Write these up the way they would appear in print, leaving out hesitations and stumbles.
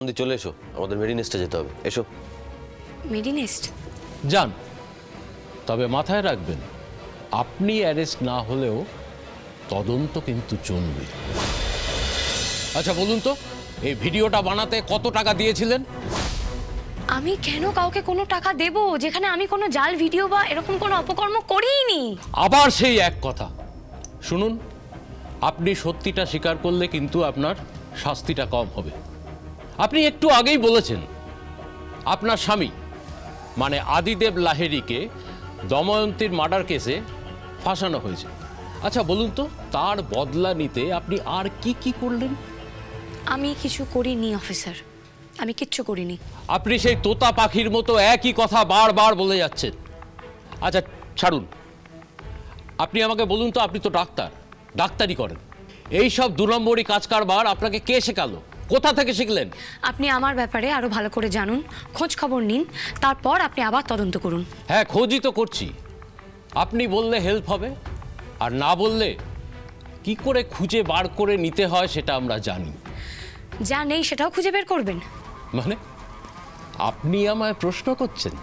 চলে এসো, আমাদের মেরিনেস্টে যেতে হবে। এসো। মেরিনেস্ট যান, তবে মাথায় রাখবেন আপনি অ্যারেস্ট না হলেও তদন্ত কিন্তু চলবে। আচ্ছা বলুন তো, এই ভিডিওটা বানাতে কত টাকা দিয়েছিলেন? আমি কেন কাউকে কোনো টাকা দেব যেখানে আমি কোনো জাল ভিডিও বা এরকম কোনো অপকর্ম করিনি? আবার সেই এক কথা। শুনুন, আপনি সত্যিটা স্বীকার করলে কিন্তু আপনার শাস্তিটা কম হবে। আপনি একটু আগেই বলেছেন আপনার স্বামী মানে আদিদেব লাহিড়ীকে দময়ন্তীর মার্ডার কেসে ফাঁসানো হয়েছে। আচ্ছা বলুন তো, তার বদলা নিতে আপনি আর কি কি করলেন? আমি কিছু করিনি অফিসার, আমি কিচ্ছু করিনি। আপনি সেই তোতা পাখির মতো একই কথা বারবার বলে যাচ্ছেন। আচ্ছা ছাড়ুন, আপনি আমাকে বলুন তো, আপনি তো ডাক্তারি করেন, এই সব দু নম্বরই কাজ কারবার আপনাকে কে শেখালো? কোথা থেকে শিখলেন? আপনি আমার ব্যাপারে আরো ভালো করে জানুন, খোঁজ খবর নিন, তারপর আপনি আবার তদন্ত করুন। হ্যাঁ, খোঁজই তো করছি। আপনি বললে হেল্প হবে, আর না বললে কি করে খুঁজে বার করে নিতে হয় সেটা আমরা জানি। যা নেই সেটাও খুঁজে বের করবেন? মানে আপনি আমায় প্রশ্ন করছেন?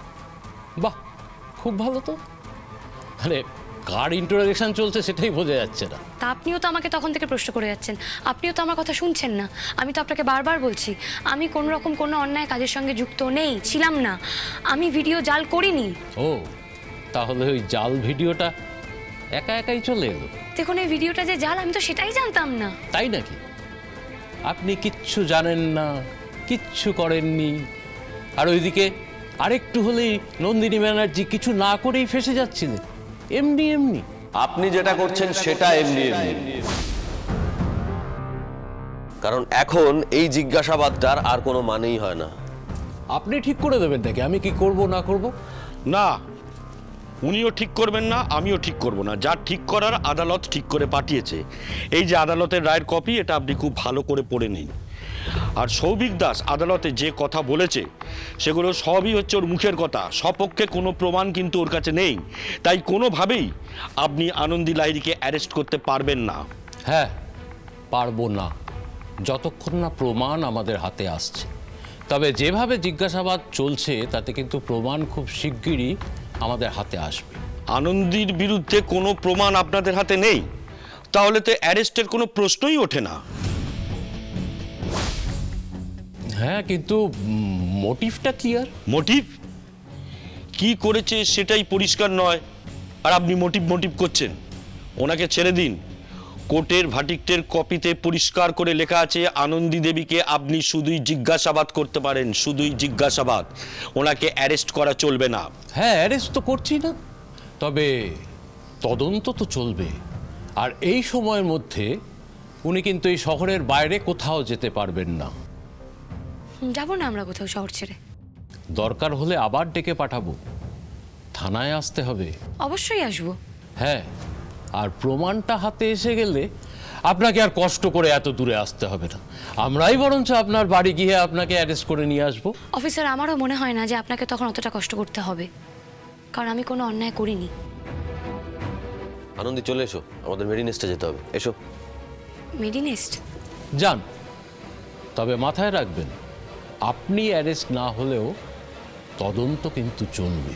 বাহ, খুব ভালো তো। মানে কার ইন্টারোগেশন চলছে সেটাই বোঝা যাচ্ছে না। তা আপনিও তো আমাকে তখন থেকে প্রশ্ন করে যাচ্ছেন, আপনিও তো আমার কথা শুনছেন না। আমি তো আপনাকে বারবার বলছি আমি কোনো রকম কোনো অন্যায় কাজের সঙ্গে যুক্ত নেই, ছিলাম না, আমি ভিডিও জাল করিনি। ও, তাহলে ওই জাল ভিডিওটা একা একাই চলে এলো? দেখুন, এই ভিডিওটা যে জাল আমি তো সেটাই জানতাম না। তাই নাকি? আপনি কিচ্ছু জানেন না, কিচ্ছু করেননি, আর ওইদিকে আরেকটু হলেই নন্দিনী ব্যানার্জি কিছু না করেই ফেসে যাচ্ছিলেন এমনি এমনি। আপনি যেটা করছেন সেটা এমনি এমনি, কারণ এখন এই জিজ্ঞাসাবাদটার আর কোনো মানেই হয় না। আপনি ঠিক করে দেবেন নাকি আমি কি করব না করব? না, উনিও ঠিক করবেন না, আমিও ঠিক করব না। যা ঠিক করার আদালত ঠিক করে পাঠিয়েছে। এই যে আদালতের রায়ের কপি, এটা আপনি খুব ভালো করে পড়ে নিন। আর সৌভিক দাস আদালতে যে কথা বলেছে সেগুলো সবই হচ্ছে ওর মুখের কথা, সপক্ষে কোনো প্রমাণ কিন্তু ওর কাছে নেই। তাই কোনোভাবেই আপনি আনন্দী লাহিড়ীকে অ্যারেস্ট করতে পারবেন না। হ্যাঁ, পারবো না যতক্ষণ না প্রমাণ আমাদের হাতে আসছে। তবে যেভাবে জিজ্ঞাসাবাদ চলছে তাতে কিন্তু প্রমাণ খুব শিগগিরই আমাদের হাতে আসবে। আনন্দীর বিরুদ্ধে কোনো প্রমাণ আপনাদের হাতে নেই, তাহলে তো অ্যারেস্টের কোনো প্রশ্নই ওঠে না। হ্যাঁ, কিন্তু মোটিভটা ক্লিয়ার। মোটিভ কি করেছে সেটাই পরিষ্কার নয়, আর আপনি মোটিভ করছেন। ওনাকে ছেড়ে দিন। কোর্টের ভার্ডিক্টের কপিতে পরিষ্কার করে লেখা আছে আনন্দী দেবীকে আপনি শুধুই জিজ্ঞাসাবাদ করতে পারেন, শুধুই জিজ্ঞাসাবাদ। ওনাকে অ্যারেস্ট করা চলবে না। হ্যাঁ, অ্যারেস্ট তো করছি না, তবে তদন্ত তো চলবে। আর এই সময়ের মধ্যে উনি কিন্তু এই শহরের বাইরে কোথাও যেতে পারবেন না। যাবো না আমরা কোথাও শহর ছেড়ে। দরকার হলে আবার ডেকে পাঠাবো, থানায় আসতে হবে। অবশ্যই আসবো। হ্যাঁ, আর প্রমাণটা হাতে এসে গেলে আপনাকে আর কষ্ট করে এত দূরে আসতে হবে না। আমরাই বরঞ্চ আপনার বাড়ি গিয়ে আপনাকে অ্যারেস্ট করে নিয়ে আসবো। অফিসার, আমারও মনে হয় না যে আপনাকে তখন অতটা কষ্ট করতে হবে, কারণ আমি কোনো অন্যায় করিনি। আনন্দী চলে এসো, আমাদের মেরিনেস্টে যেতে হবে। এসো। মেরিনেস্ট যান, তবে মাথায় রাখবেন আপনি অ্যারেস্ট না হলেও তদন্ত কিন্তু চলবে।